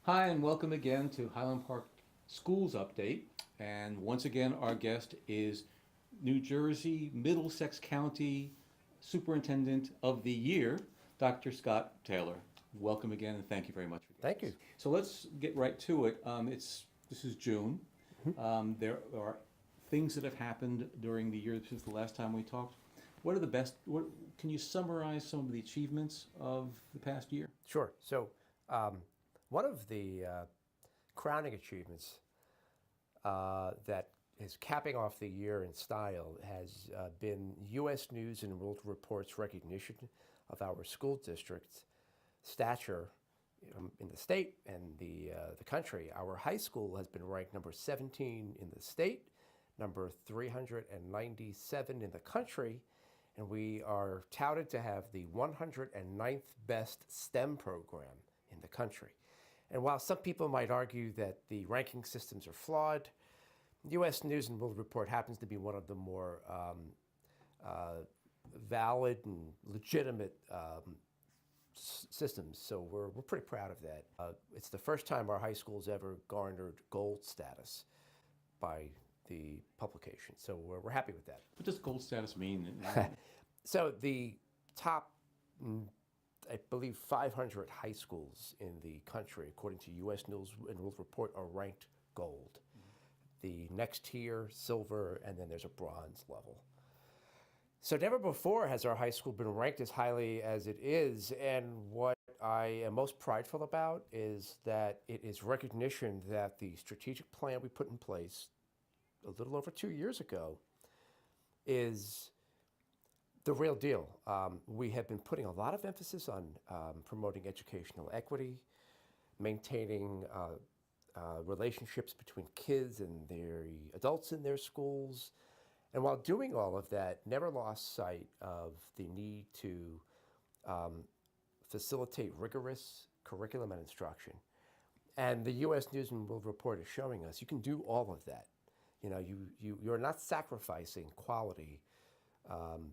Hi, and welcome again to Highland Park Schools Update. And once again, our guest is New Jersey Middlesex County Superintendent of the Year, Dr. Scott Taylor. Welcome again, and thank you very much for joining Thank us. you. So let's get right to it. This is June. Mhm. There are things that have happened during the year since the last time we talked. What are the best? Can you summarize some of the achievements of the past year? Sure. Um, one of the crowning achievements that is capping off the year in style has been U.S. News and World Report's recognition of our school district's stature in the state and the country. Our high school has been ranked number 17 in the state, number 397 in the country, and we are touted to have the 109th best STEM program in the country. And while some people might argue that the ranking systems are flawed, U.S. News and World Report happens to be one of the more uh, valid and legitimate systems, so we're pretty proud of that. It's the first time our high school's ever garnered gold status by the publication, so we're happy with that. What does gold status mean? So the top, I believe, 500 high schools in the country, according to U.S. News and World Report, are ranked gold. The next tier, silver, and then there's a bronze level. So never before has our high school been ranked as highly as it is, and what I am most prideful about is that it is recognition that the strategic plan we put in place a little over 2 years ago is the real deal. We have been putting a lot of emphasis on promoting educational equity, maintaining relationships between kids and their adults in their schools, and while doing all of that, never lost sight of the need to facilitate rigorous curriculum and instruction. And the U.S. News and World Report is showing us you can do all of that. You know, you're not sacrificing quality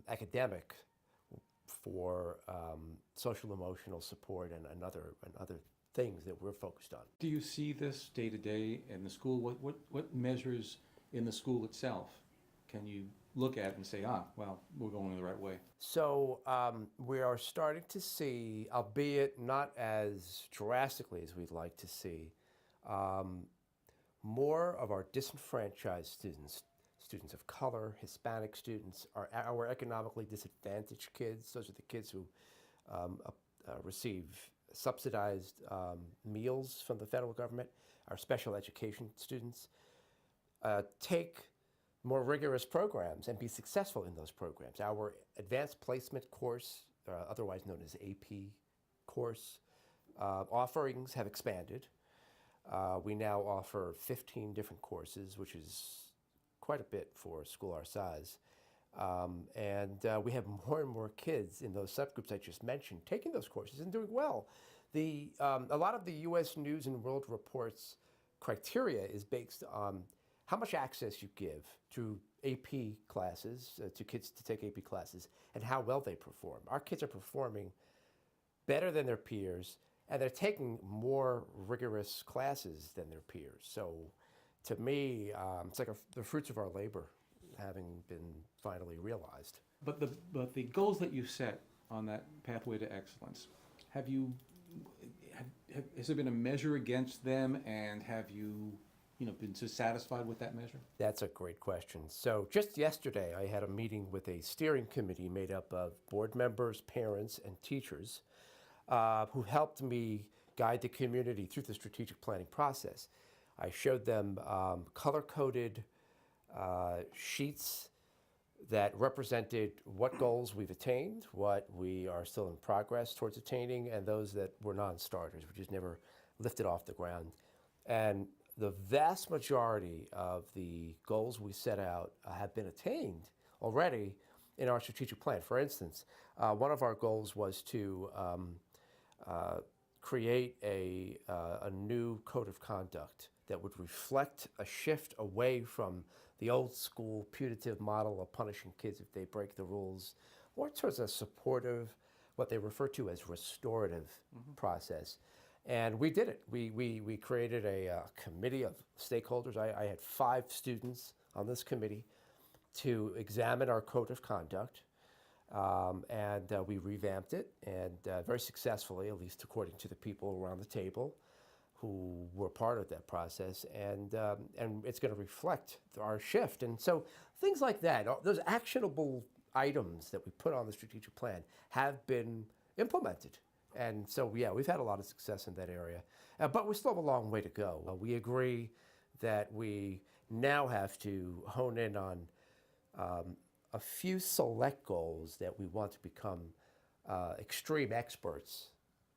academic for social emotional support and other things that we're focused on. Do you see this day to day in the school? What measures in the school itself can you look at and say, well, we're going the right way? So we are starting to see, albeit not as drastically as we'd like to see, more of our disenfranchised students, students of color, Hispanic students, our economically disadvantaged kids. Those are the kids who receive subsidized meals from the federal government, our special education students, take more rigorous programs and be successful in those programs. Our advanced placement course, otherwise known as AP course, offerings have expanded. We now offer 15 different courses, which is quite a bit for a school our size. And we have more and more kids in those subgroups I just mentioned taking those courses and doing well. A lot of the U.S. News and World Report's criteria is based on how much access you give to AP classes, to kids to take AP classes, and how well they perform. Our kids are performing better than their peers, and they're taking more rigorous classes than their peers. So to me, it's like the fruits of our labor having been finally realized. But the goals that you set on that pathway to excellence, has there been a measure against them, and have you been so satisfied with that measure? That's a great question. So just yesterday, I had a meeting with a steering committee made up of board members, parents, and teachers who helped me guide the community through the strategic planning process. I showed them color-coded sheets that represented what goals we've attained, what we are still in progress towards attaining, and those that were non-starters, which is never lifted off the ground. And the vast majority of the goals we set out have been attained already in our strategic plan. For instance, one of our goals was to create a new code of conduct that would reflect a shift away from the old school punitive model of punishing kids if they break the rules, more towards a supportive, what they refer to as restorative process. And we did it. We created a committee of stakeholders. I had 5 students on this committee to examine our code of conduct. And we revamped it, and very successfully, at least according to the people around the table who were part of that process. And it's going to reflect our shift. And so things like that, those actionable items that we put on the strategic plan have been implemented. And so, yeah, we've had a lot of success in that area. But we still have a long way to go. We agree that we now have to hone in on a few select goals that we want to become extreme experts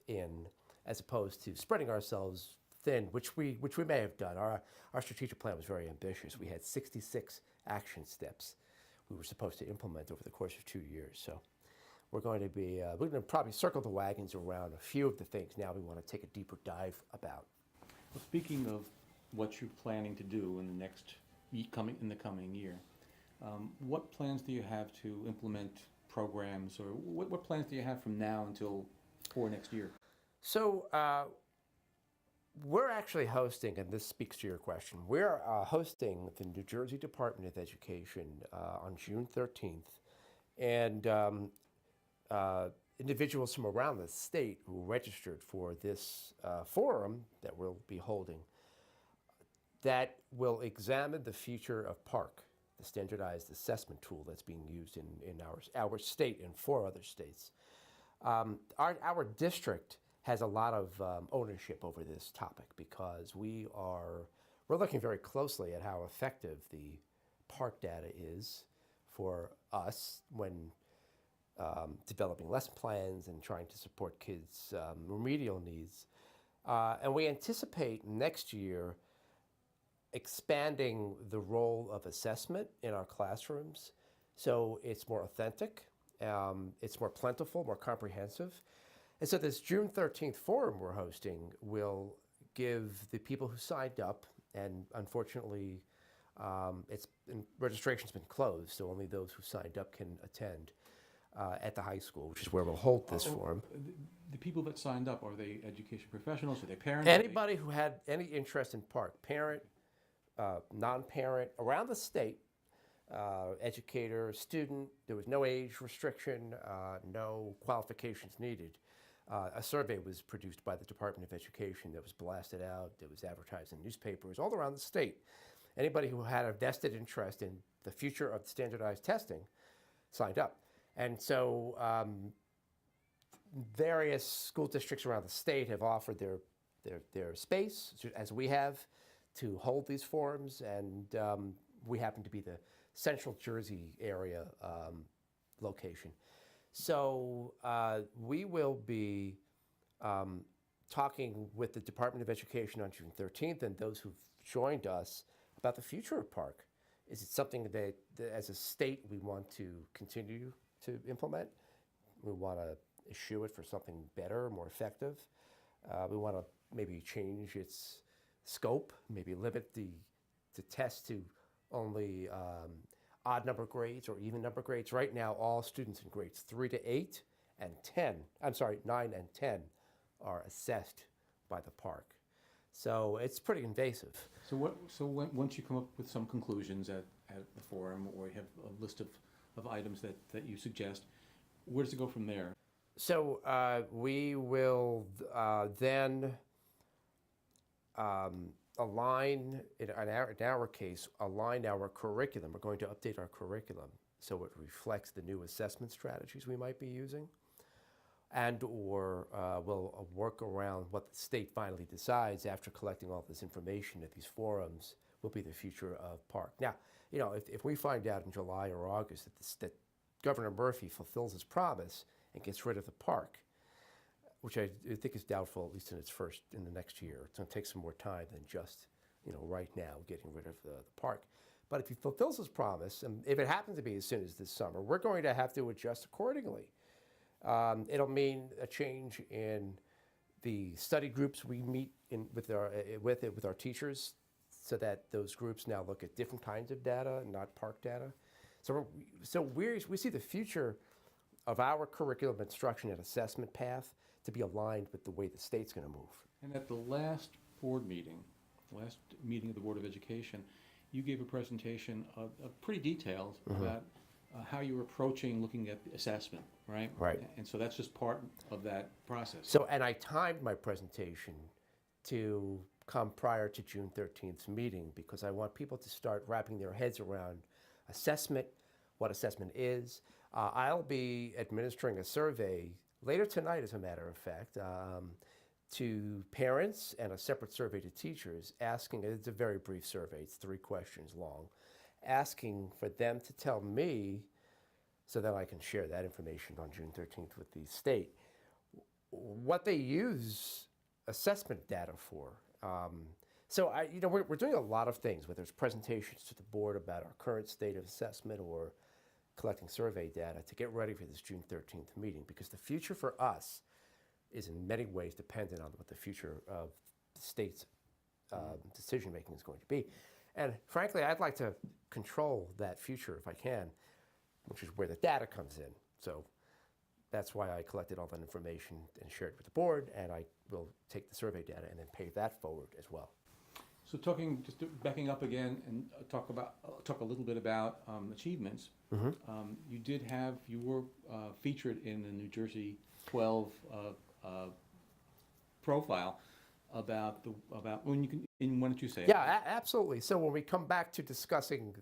in, as opposed to spreading ourselves thin, which we may have done. Our strategic plan was very ambitious. We had 66 action steps we were supposed to implement over the course of 2 years. So we're going to probably circle the wagons around a few of the things now we want to take a deeper dive about. Well, speaking of what you're planning to do in the coming year, what plans do you have to implement programs, or what plans do you have from now until for next year? So we're actually hosting, and this speaks to your question, we're hosting the New Jersey Department of Education on June 13th. And individuals from around the state who registered for this forum that we'll be holding that will examine the future of PARC, the standardized assessment tool that's being used in our state and 4 other states. Our district has a lot of ownership over this topic because we're looking very closely at how effective the PARC data is for us when developing lesson plans and trying to support kids' remedial needs. And we anticipate next year expanding the role of assessment in our classrooms so it's more authentic, it's more plentiful, more comprehensive. And so this June 13th forum we're hosting will give the people who signed up, and unfortunately registration's been closed, so only those who signed up can attend at the high school, which is where we'll hold this forum. The people that signed up, are they education professionals? Are they parents? Anybody who had any interest in PARC, parent, non-parent, around the state, educator, student, there was no age restriction, no qualifications needed. A survey was produced by the Department of Education that was blasted out, that was advertised in newspapers all around the state. Anybody who had a vested interest in the future of standardized testing signed up. And so various school districts around the state have offered their space, as we have, to hold these forums, and we happen to be the Central Jersey area location. So we will be talking with the Department of Education on June 13th and those who've joined us about the future of PARC. Is it something that as a state we want to continue to implement? We want to issue it for something better, more effective. We want to maybe change its scope, maybe limit the test to only odd number grades or even number grades. Right now, all students in grades 3 to 8 and 9 and 10 are assessed by the PARC. So it's pretty invasive. Once you come up with some conclusions at the forum, or you have a list of items that you suggest, where does it go from there? So we will then align, in our case, align our curriculum. We're going to update our curriculum so it reflects the new assessment strategies we might be using, or we'll work around what the state finally decides after collecting all this information at these forums will be the future of PARC. Now, if we find out in July or August that Governor Murphy fulfills his promise and gets rid of the PARC, which I think is doubtful, at least in the next year. It's going to take some more time than just, right now getting rid of the PARC. But if he fulfills his promise, and if it happens to be as soon as this summer, we're going to have to adjust accordingly. It'll mean a change in the study groups we meet with our teachers, so that those groups now look at different kinds of data, not PARC data. So we see the future of our curriculum instruction and assessment path to be aligned with the way the state's going to move. And at the last board meeting, last meeting of the Board of Education, you gave a presentation of pretty detailed about how you were approaching looking at assessment, right? Right. And so that's just part of that process. So, and I timed my presentation to come prior to June 13th's meeting because I want people to start wrapping their heads around assessment, what assessment is. I'll be administering a survey later tonight, as a matter of fact, to parents and a separate survey to teachers asking, it's a very brief survey, it's 3 questions long, asking for them to tell me, so that I can share that information on June 13th with the state, what they use assessment data for. So we're doing a lot of things, whether it's presentations to the board about our current state of assessment or collecting survey data to get ready for this June 13th meeting, because the future for us is in many ways dependent on what the future of the state's decision-making is going to be. And frankly, I'd like to control that future if I can, which is where the data comes in. So that's why I collected all that information and shared it with the board, and I will take the survey data and then pay that forward as well. So backing up again and talk a little bit about achievements. You were featured in the New Jersey 12 profile about why don't you say it? Yeah, absolutely. So when we come back to discussing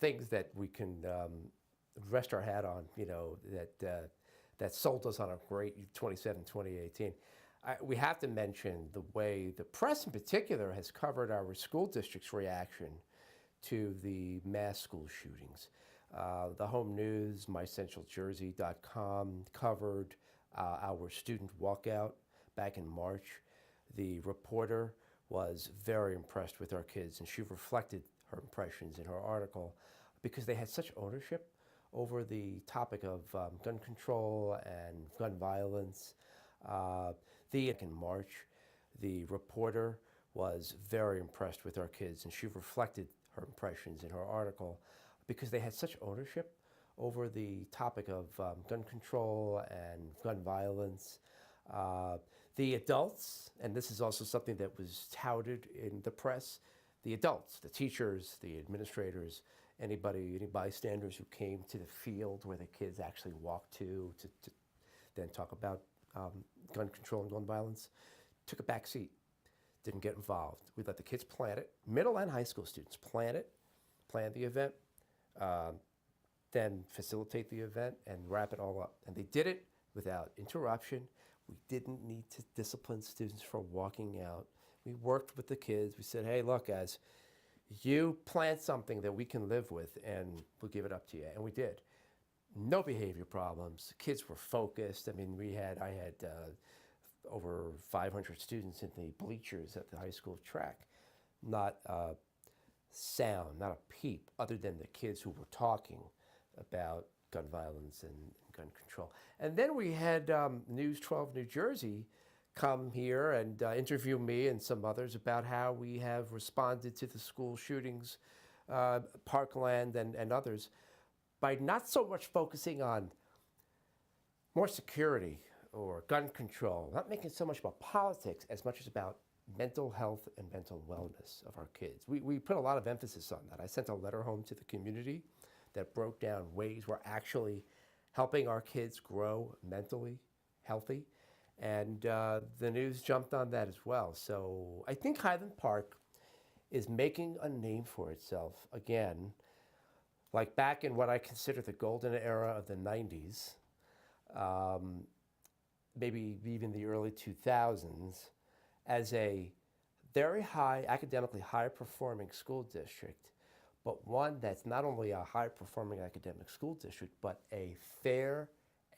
things that we can rest our hat on, that sold us on a great 2018. We have to mention the way the press in particular has covered our school district's reaction to the mass school shootings. The Home News, mycentraljersey.com covered our student walkout back in March. The reporter was very impressed with our kids, and she reflected her impressions in her article because they had such ownership over the topic of gun control and gun violence. In March, the reporter was very impressed with our kids, and she reflected her impressions in her article because they had such ownership over the topic of gun control and gun violence. The adults, and this is also something that was touted in the press, the adults, the teachers, the administrators, any bystanders who came to the field where the kids actually walked to then talk about gun control and gun violence, took a back seat, didn't get involved. We let the kids plan it, middle and high school students plan the event, then facilitate the event and wrap it all up. And they did it without interruption. We didn't need to discipline students for walking out. We worked with the kids. We said, hey, look, guys, you plan something that we can live with and we'll give it up to you. And we did. No behavior problems. Kids were focused. I mean, I had over 500 students in the bleachers at the high school track. Not a sound, not a peep, other than the kids who were talking about gun violence and gun control. And then we had News 12 New Jersey come here and interview me and some others about how we have responded to the school shootings, Parkland and others, by not so much focusing on more security or gun control, not making so much about politics as much as about mental health and mental wellness of our kids. We put a lot of emphasis on that. I sent a letter home to the community that broke down ways we're actually helping our kids grow mentally healthy. And the news jumped on that as well. So I think Highland Park is making a name for itself again, like back in what I consider the golden era of the 90s, maybe even the early 2000s, as a very academically high-performing school district, but one that's not only a high-performing academic school district, but a fair,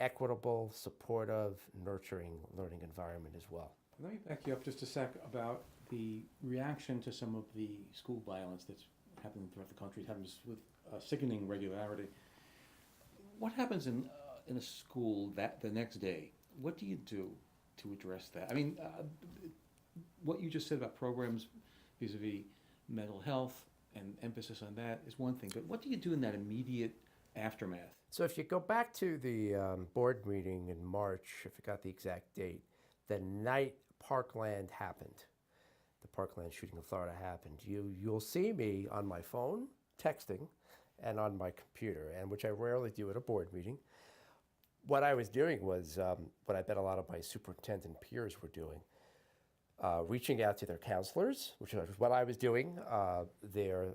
equitable, supportive, nurturing learning environment as well. Let me back you up just a sec about the reaction to some of the school violence that's happening throughout the country. It happens with sickening regularity. What happens in a school that the next day? What do you do to address that? I mean, what you just said about programs vis-a-vis mental health and emphasis on that is one thing, but what do you do in that immediate aftermath? So if you go back to the board meeting in March, I forgot the exact date, the night Parkland happened, the Parkland shooting in Florida happened, you'll see me on my phone texting and on my computer, and which I rarely do at a board meeting. What I was doing was what I bet a lot of my superintendent peers were doing, reaching out to their counselors, which is what I was doing, their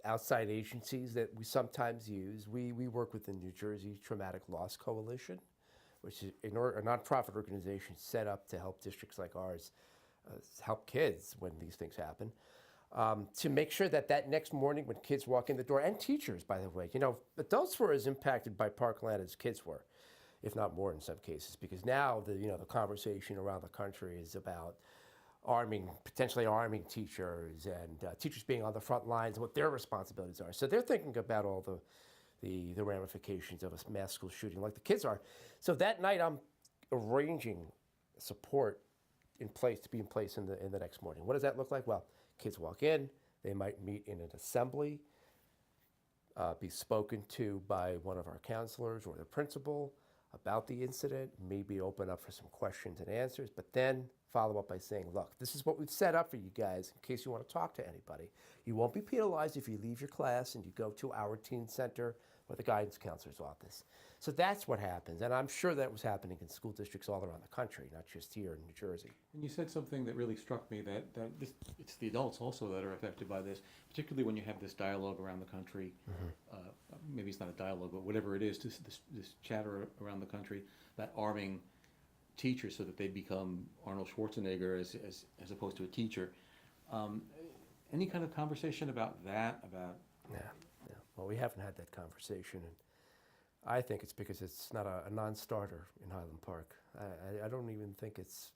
outside agencies that we sometimes use. We work with the New Jersey Traumatic Loss Coalition, which is a nonprofit organization set up to help districts like ours help kids when these things happen. To make sure that that next morning when kids walk in the door, and teachers, by the way, adults were as impacted by Parkland as kids were, if not more in some cases, because now the conversation around the country is about potentially arming teachers and teachers being on the front lines and what their responsibilities are. So they're thinking about all the ramifications of a mass school shooting like the kids are. So that night I'm arranging support in place to be in place in the next morning. What does that look like? Well, kids walk in, they might meet in an assembly, be spoken to by one of our counselors or the principal about the incident, maybe open up for some questions and answers, but then follow up by saying, look, this is what we've set up for you guys in case you want to talk to anybody. You won't be penalized if you leave your class and you go to our teen center or the guidance counselor's office. So that's what happens, and I'm sure that was happening in school districts all around the country, not just here in New Jersey. And you said something that really struck me, that it's the adults also that are affected by this, particularly when you have this dialogue around the country. Maybe it's not a dialogue, but whatever it is, this chatter around the country, that arming teachers so that they become Arnold Schwarzenegger as opposed to a teacher. Any kind of conversation about that? Yeah. Well, we haven't had that conversation, and I think it's because it's not a non-starter in Highland Park. I don't even think it's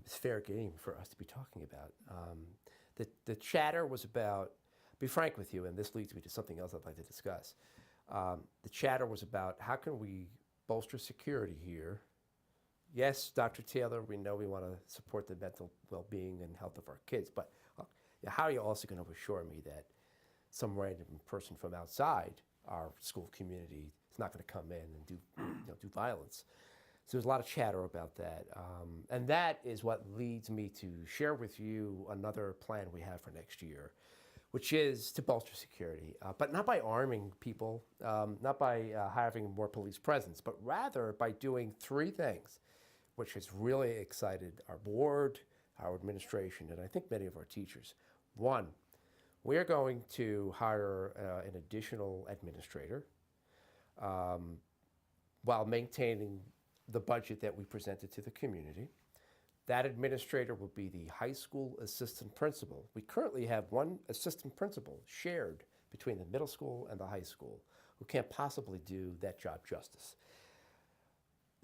fair game for us to be talking about. The chatter was about, be frank with you, and this leads me to something else I'd like to discuss. The chatter was about how can we bolster security here. Yes, Dr. Taylor, we know we want to support the mental well-being and health of our kids, but how are you also going to assure me that some random person from outside our school community is not going to come in and do violence? So there's a lot of chatter about that, and that is what leads me to share with you another plan we have for next year, which is to bolster security, but not by arming people, not by having more police presence, but rather by doing three things, which has really excited our board, our administration, and I think many of our teachers. One, we are going to hire an additional administrator while maintaining the budget that we presented to the community. That administrator will be the high school assistant principal. We currently have one assistant principal shared between the middle school and the high school who can't possibly do that job justice,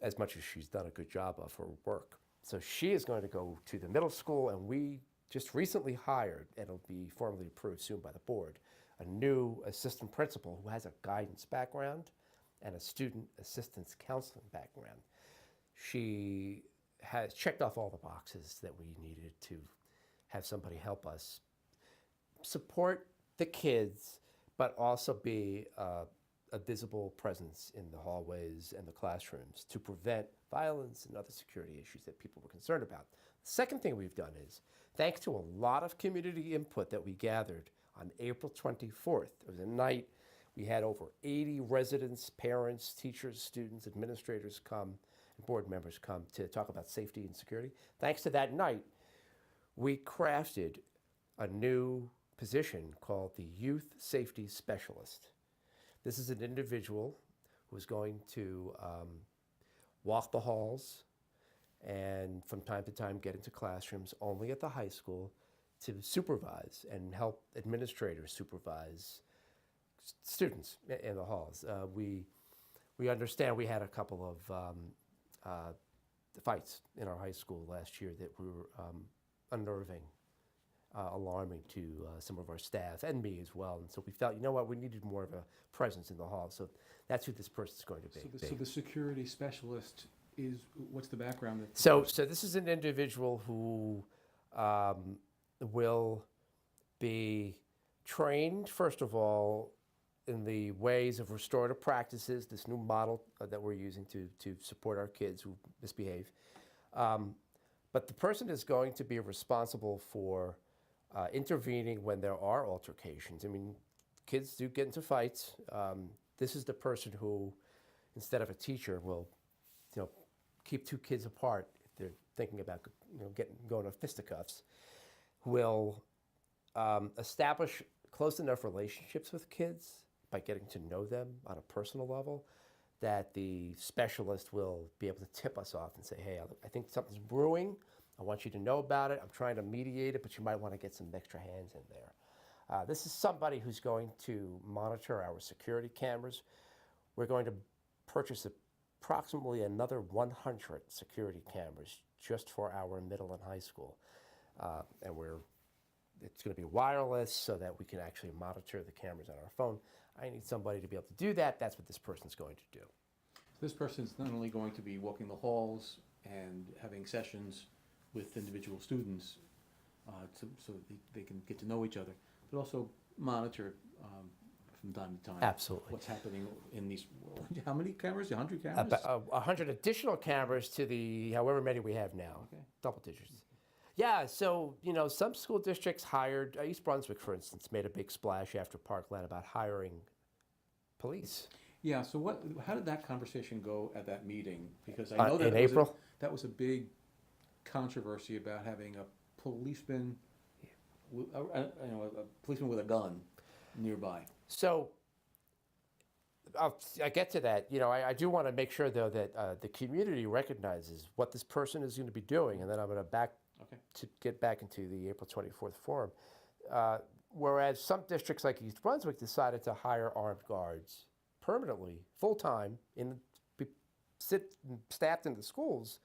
as much as she's done a good job of her work. So she is going to go to the middle school, and we just recently hired, and it'll be formally approved soon by the board, a new assistant principal who has a guidance background and a student assistance counseling background. She has checked off all the boxes that we needed to have somebody help us support the kids, but also be a visible presence in the hallways and the classrooms to prevent violence and other security issues that people were concerned about. The second thing we've done is, thanks to a lot of community input that we gathered on April 24th, it was a night we had over 80 residents, parents, teachers, students, administrators come, and board members come to talk about safety and security. Thanks to that night, we crafted a new position called the Youth Safety Specialist. This is an individual who's going to walk the halls and from time to time get into classrooms only at the high school to supervise and help administrators supervise students in the halls. We understand we had a couple of fights in our high school last year that were unnerving, alarming to some of our staff and me as well. And so we felt, you know what, we needed more of a presence in the hall. So that's who this person's going to be. So the security specialist is, what's the background? So this is an individual who will be trained, first of all, in the ways of restorative practices, this new model that we're using to support our kids who misbehave. But the person is going to be responsible for intervening when there are altercations. I mean, kids do get into fights. This is the person who, instead of a teacher, will, keep two kids apart if they're thinking about, going to fisticuffs. Will establish close enough relationships with kids by getting to know them on a personal level that the specialist will be able to tip us off and say, hey, I think something's brewing. I want you to know about it. I'm trying to mediate it, but you might want to get some extra hands in there. This is somebody who's going to monitor our security cameras. We're going to purchase approximately another 100 security cameras just for our middle and high school. And it's going to be wireless so that we can actually monitor the cameras on our phone. I need somebody to be able to do that. That's what this person's going to do. This person's not only going to be walking the halls and having sessions with individual students so they can get to know each other, but also monitor from time to time. Absolutely. What's happening in these, how many cameras? 100 cameras? About 100 additional cameras to the however many we have now. Okay. Double digits. Yeah, so, some school districts hired, East Brunswick, for instance, made a big splash after Parkland about hiring police. Yeah, so how did that conversation go at that meeting? Because I know that in April? That was a big controversy about having a policeman, a policeman with a gun nearby. So, I get to that. I do want to make sure, though, that the community recognizes what this person is going to be doing, and then I'm going to get back into the April 24th forum. Whereas some districts like East Brunswick decided to hire armed guards permanently, full-time, staffed in the schools,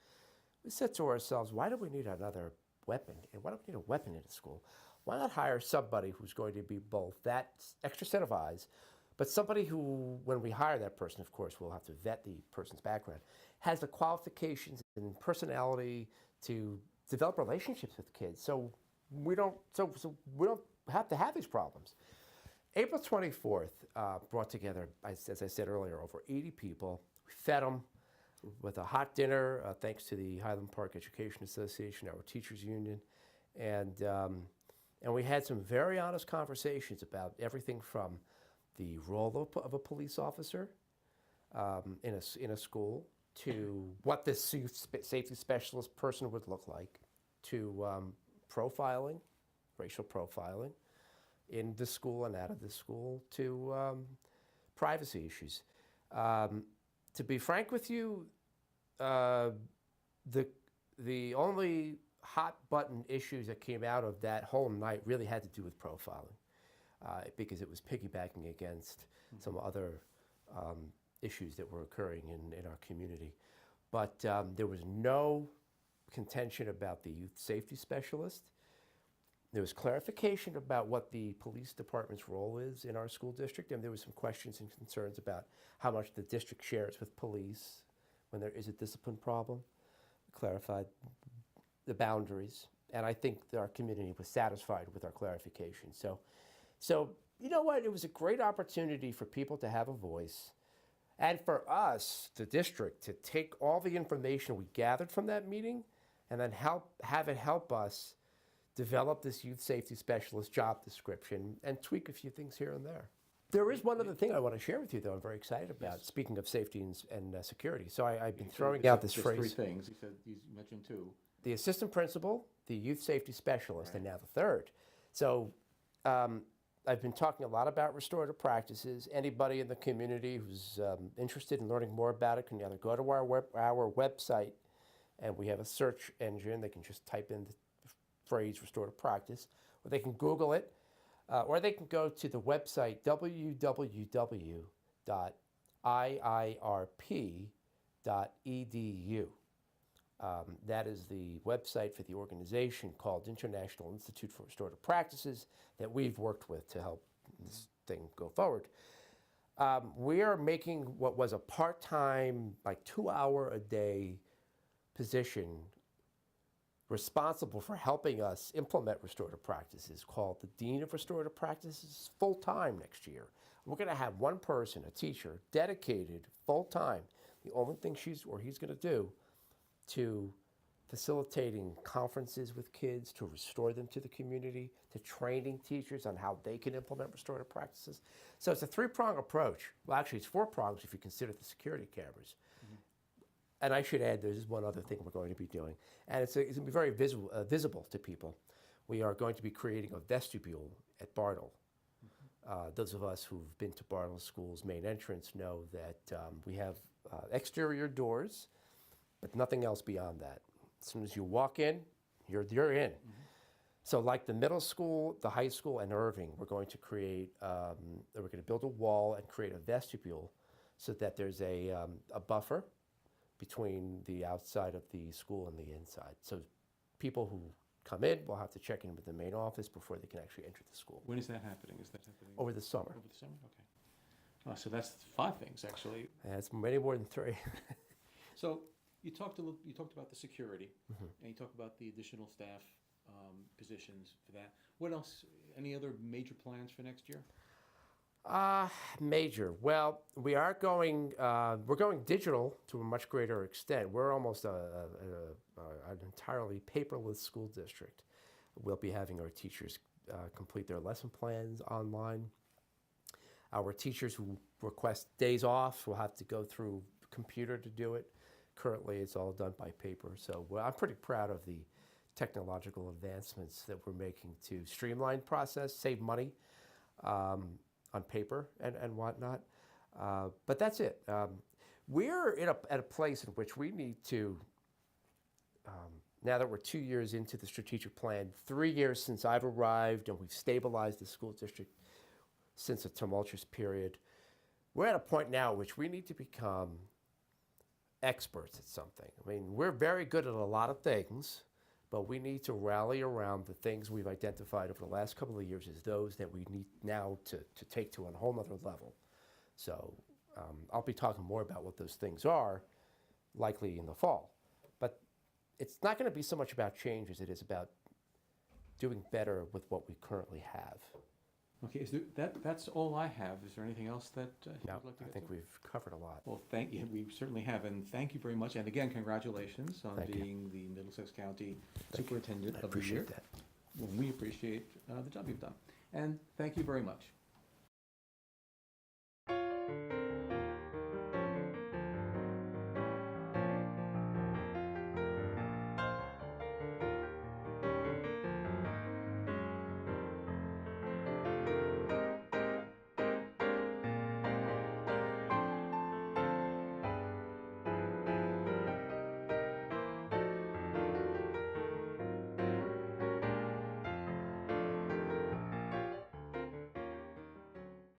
we said to ourselves, why do we need another weapon? And why don't we need a weapon in a school? Why not hire somebody who's going to be both that extra set of eyes, but somebody who, when we hire that person, of course, we'll have to vet the person's background, has the qualifications and personality to develop relationships with kids. So we don't have to have these problems. April 24th brought together, as I said earlier, over 80 people. We fed them with a hot dinner, thanks to the Highland Park Education Association, our teachers union, and we had some very honest conversations about everything from the role of a police officer in a school to what this safety specialist person would look like, to profiling, racial profiling in the school and out of the school, to privacy issues. To be frank with you, the only hot button issues that came out of that whole night really had to do with profiling, because it was piggybacking against some other issues that were occurring in our community. But there was no contention about the youth safety specialist. There was clarification about what the police department's role is in our school district, and there was some questions and concerns about how much the district shares with police when there is a discipline problem. Clarified the boundaries, and I think that our community was satisfied with our clarification. So you know what? It was a great opportunity for people to have a voice, and for us, the district, to take all the information we gathered from that meeting and then have it help us develop this youth safety specialist job description and tweak a few things here and there. There is one other thing I want to share with you, though, I'm very excited about, speaking of safety and security. So I've been throwing out this phrase. Three things. You mentioned two. The assistant principal, the youth safety specialist, right, and now the third. So I've been talking a lot about restorative practices. Anybody in the community who's interested in learning more about it can either go to our website, and we have a search engine. They can just type in the phrase restorative practice, or they can Google it, or they can go to the website www.iirp.edu. That is the website for the organization called International Institute for Restorative Practices that we've worked with to help this thing go forward. We are making what was a part-time, like 2-hour-a-day position responsible for helping us implement restorative practices, called the Dean of Restorative Practices, full-time next year. We're going to have one person, a teacher, dedicated full-time. The only thing she's or he's going to do to facilitating conferences with kids, to restore them to the community, to training teachers on how they can implement restorative practices. So it's a three-prong approach. Well, actually, it's four prongs if you consider the security cameras. And I should add, there's one other thing we're going to be doing, and it's going to be very visible to people. We are going to be creating a vestibule at Bartle. Those of us who've been to Bartle School's main entrance know that we have exterior doors, but nothing else beyond that. As soon as you walk in, you're in. So like the middle school, the high school, and Irving, we're going to create, we're going to build a wall and create a vestibule so that there's a buffer between the outside of the school and the inside. So people who come in will have to check in with the main office before they can actually enter the school. When is that happening? Is that happening? Over the summer. Over the summer? Okay. So that's 5 things, actually. And it's many more than 3. So you talked about the security, and you talked about the additional staff positions for that. What else? Any other major plans for next year? Major. Well, we're going digital to a much greater extent. We're almost an entirely paperless school district. We'll be having our teachers complete their lesson plans online. Our teachers who request days off will have to go through computer to do it. Currently, it's all done by paper. So I'm pretty proud of the technological advancements that we're making to streamline process, save money on paper and whatnot. But that's it. We're at a place in which we need to, now that we're 2 years into the strategic plan, 3 years since I've arrived and we've stabilized the school district since a tumultuous period, we're at a point now in which we need to become experts at something. I mean, we're very good at a lot of things, but we need to rally around the things we've identified over the last couple of years as those that we need now to take to a whole nother level. So I'll be talking more about what those things are, likely in the fall. But it's not going to be so much about change as it is about doing better with what we currently have. Okay, that's all I have. Is there anything else that you'd No, like to I get think to? we've covered a lot. Well, thank you. We certainly have, and thank you very much. And again, congratulations on Thank you. being the Middlesex County Thank you. Superintendent I of the Year. appreciate that. Well, we appreciate the job you've done. And thank you very much.